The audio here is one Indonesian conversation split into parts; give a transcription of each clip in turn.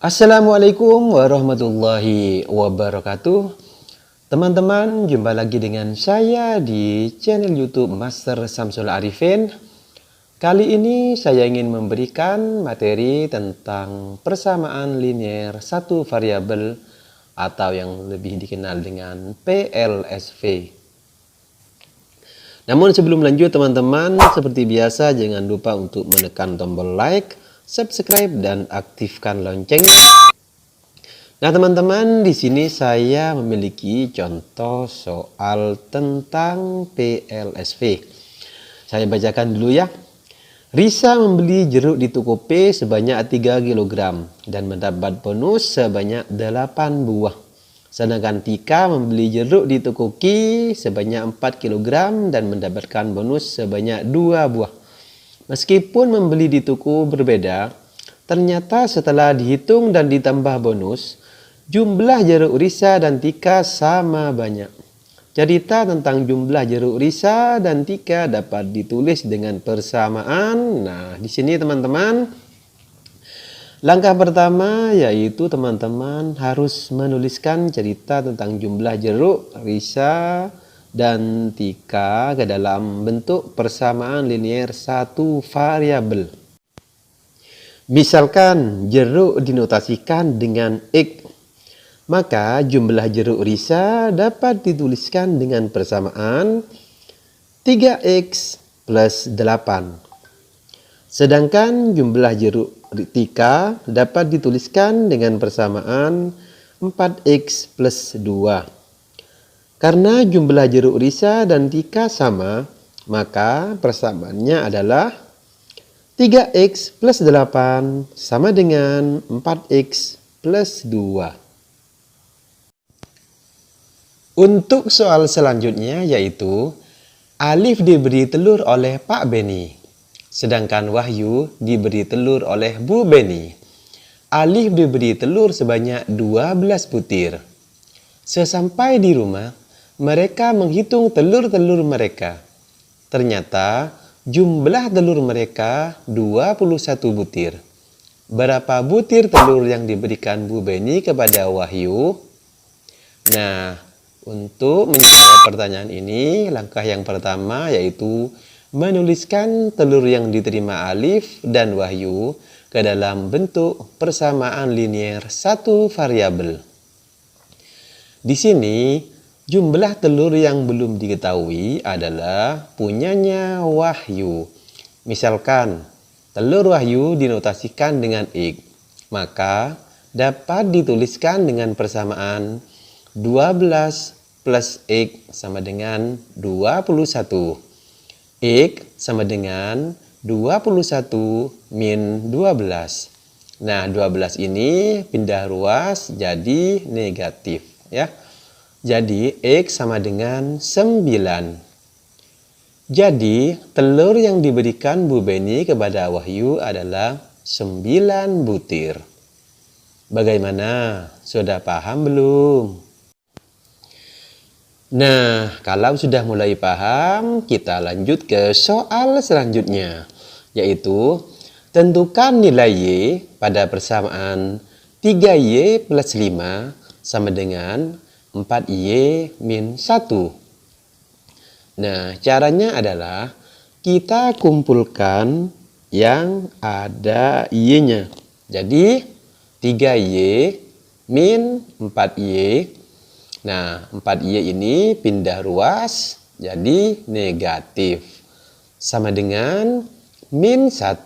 Assalamualaikum warahmatullahi wabarakatuh. Teman-teman, jumpa lagi dengan saya di channel YouTube Master Samsul Arifin. Kali ini saya ingin memberikan materi tentang persamaan linier satu variabel atau yang lebih dikenal dengan PLSV. Namun sebelum lanjut teman-teman, seperti biasa jangan lupa untuk menekan tombol like, subscribe, dan aktifkan loncengnya. Nah teman-teman, di sini saya memiliki contoh soal tentang PLSV. Saya bacakan dulu ya. Risa membeli jeruk di toko P sebanyak 3 kg dan mendapat bonus sebanyak 8 buah. Sedangkan Tika membeli jeruk di toko Q sebanyak 4 kg dan mendapatkan bonus sebanyak 2 buah. Meskipun membeli di toko berbeda, ternyata setelah dihitung dan ditambah bonus, jumlah jeruk Risa dan Tika sama banyak. Cerita tentang jumlah jeruk Risa dan Tika dapat ditulis dengan persamaan. Nah, di sini teman-teman, langkah pertama yaitu teman-teman harus menuliskan cerita tentang jumlah jeruk Risa dan Tika ke dalam bentuk persamaan linier satu variabel. Misalkan jeruk dinotasikan dengan X, maka jumlah jeruk Risa dapat dituliskan dengan persamaan 3X plus 8. Sedangkan jumlah jeruk Tika dapat dituliskan dengan persamaan 4X plus 2. Karena jumlah jeruk Risa dan Tika sama, maka persamaannya adalah 3X plus 8 sama dengan 4X plus 2. Untuk soal selanjutnya yaitu Alif diberi telur oleh Pak Beni, sedangkan Wahyu diberi telur oleh Bu Beni. Alif diberi telur sebanyak 12 butir. Sesampai di rumah, mereka menghitung telur-telur mereka. Ternyata jumlah telur mereka 21 butir. Berapa butir telur yang diberikan Bu Beni kepada Wahyu? Nah, untuk menjawab pertanyaan ini, langkah yang pertama yaitu menuliskan telur yang diterima Alif dan Wahyu ke dalam bentuk persamaan linier satu variabel. Di sini, jumlah telur yang belum diketahui adalah punyanya Wahyu. Misalkan, telur Wahyu dinotasikan dengan X, maka dapat dituliskan dengan persamaan 12 plus X sama dengan 21. X sama dengan 21 min 12. Nah, 12 ini pindah ruas jadi negatif ya. Jadi X sama dengan 9. Jadi telur yang diberikan Bu Beni kepada Wahyu adalah 9 butir. Bagaimana? Sudah paham belum? Nah, kalau sudah mulai paham, kita lanjut ke soal selanjutnya, yaitu tentukan nilai Y pada persamaan 3Y plus 5 sama dengan 4Y min 1. Nah, caranya adalah kita kumpulkan yang ada Y-nya. Jadi, 3Y min 4Y. Nah, 4Y ini pindah ruas jadi negatif. Sama dengan min 1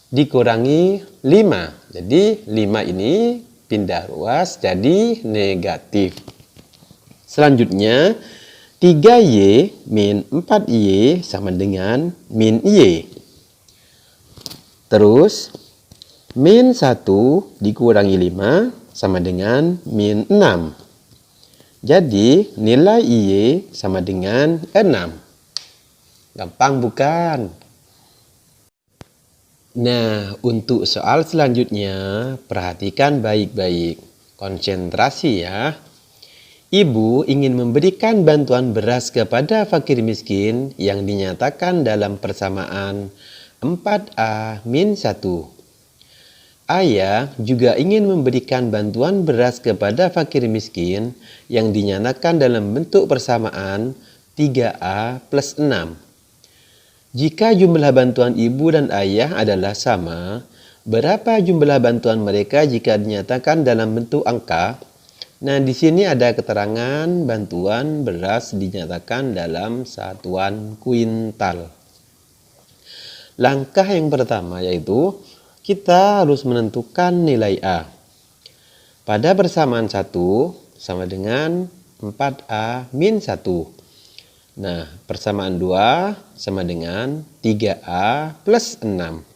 dikurangi 5. Jadi 5 ini pindah ruas jadi negatif. Selanjutnya 3Y min 4Y sama dengan min Y. Terus min 1 dikurangi 5 sama dengan min 6. Jadi nilai Y sama dengan 6. Gampang bukan? Nah, untuk soal selanjutnya, perhatikan baik-baik. Konsentrasi ya. Ibu ingin memberikan bantuan beras kepada fakir miskin yang dinyatakan dalam persamaan 4A min 1. Ayah juga ingin memberikan bantuan beras kepada fakir miskin yang dinyatakan dalam bentuk persamaan 3A plus 6. Jika jumlah bantuan ibu dan ayah adalah sama, berapa jumlah bantuan mereka jika dinyatakan dalam bentuk angka? Nah, di sini ada keterangan bantuan beras dinyatakan dalam satuan kuintal. Langkah yang pertama yaitu kita harus menentukan nilai A. Pada persamaan 1 sama dengan 4A min 1. Nah, persamaan 2 sama dengan 3A plus 6.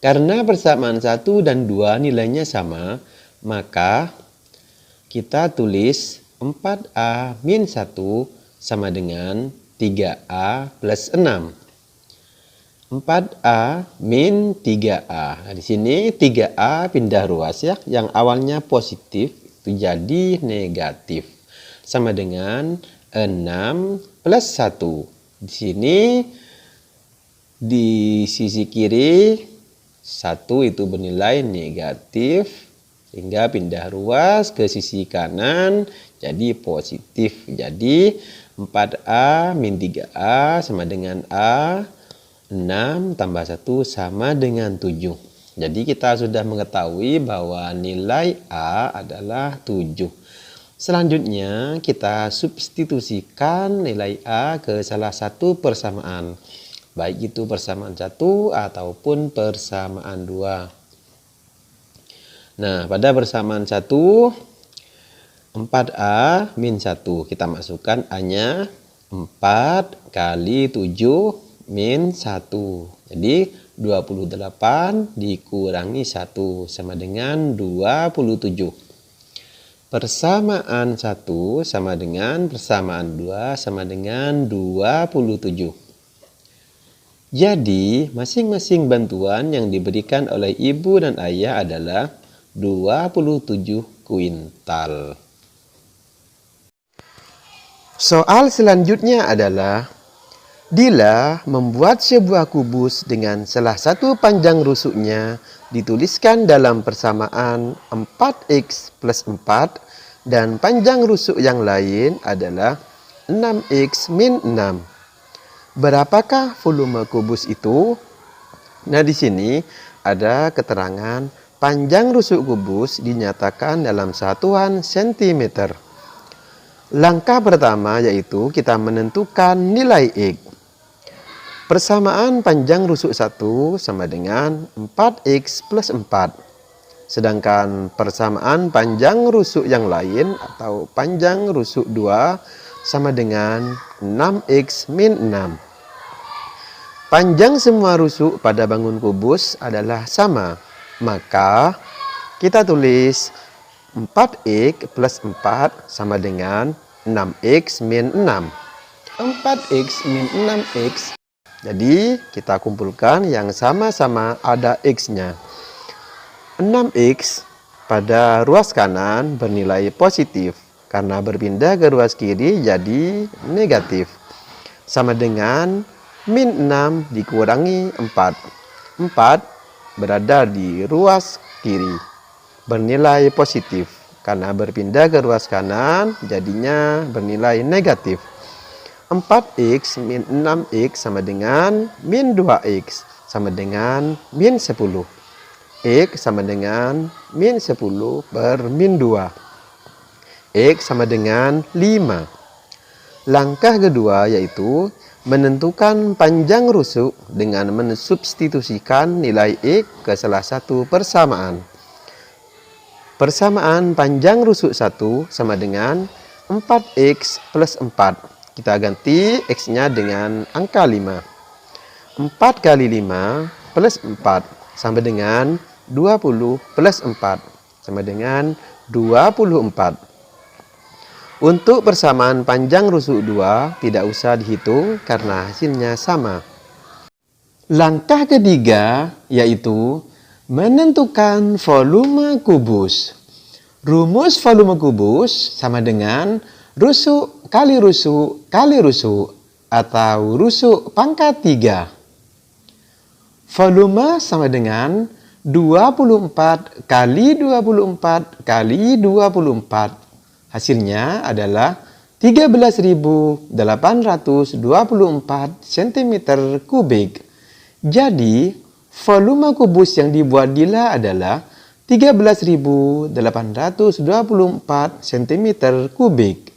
Karena persamaan 1 dan 2 nilainya sama, maka kita tulis 4A min 1 sama dengan 3A plus 6. 4A min 3A. Nah, di sini 3A pindah ruas ya. Yang awalnya positif itu jadi negatif. Sama dengan 6 plus 1. Di sini di sisi kiri 1 itu bernilai negatif. Sehingga pindah ruas ke sisi kanan jadi positif. Jadi 4A min 3A sama dengan A. 6 tambah 1 sama dengan 7. Jadi kita sudah mengetahui bahwa nilai A adalah 7. Selanjutnya kita substitusikan nilai A ke salah satu persamaan. Baik itu persamaan 1 ataupun persamaan 2. Nah, pada persamaan 1, 4A min 1. Kita masukkan A-nya 4 kali 7 min 1. Jadi 28 dikurangi 1 sama dengan 27. Persamaan 1 sama dengan persamaan 2 sama dengan 27. Jadi masing-masing bantuan yang diberikan oleh ibu dan ayah adalah 27 kuintal. Soal selanjutnya adalah Dila membuat sebuah kubus dengan salah satu panjang rusuknya dituliskan dalam persamaan 4x plus 4 dan panjang rusuk yang lain adalah 6x min 6. Berapakah volume kubus itu? Nah, di sini ada keterangan panjang rusuk kubus dinyatakan dalam satuan sentimeter. Langkah pertama yaitu kita menentukan nilai X. Persamaan panjang rusuk 1 sama dengan 4x plus 4. Sedangkan persamaan panjang rusuk yang lain atau panjang rusuk 2 sama dengan 6x min 6. Panjang semua rusuk pada bangun kubus adalah sama. Maka kita tulis 4x plus 4 sama dengan 6x min 6. 4x min 6x. Jadi kita kumpulkan yang sama-sama ada X-nya. 6X pada ruas kanan bernilai positif. Karena berpindah ke ruas kiri jadi negatif. Sama dengan min 6 dikurangi 4. 4 berada di ruas kiri. Bernilai positif. Karena berpindah ke ruas kanan jadinya bernilai negatif. 4x min 6x sama dengan min 2x sama dengan min 10. X sama dengan min 10 per min 2. X sama dengan 5. Langkah kedua yaitu menentukan panjang rusuk dengan mensubstitusikan nilai X ke salah satu persamaan. Persamaan panjang rusuk 1 sama dengan 4x plus 4. Kita ganti X-nya dengan angka 5. 4 kali 5 plus 4 sama dengan 20 plus 4 sama dengan 24. Untuk persamaan panjang rusuk 2 tidak usah dihitung karena hasilnya sama. Langkah ketiga yaitu menentukan volume kubus. Rumus volume kubus sama dengan rusuk kali rusuk kali rusuk atau rusuk pangkat 3. Volume sama dengan 24 kali 24 kali 24. Hasilnya adalah 13.824 cm kubik. Jadi, volume kubus yang dibuat Dila adalah 13.824 cm kubik.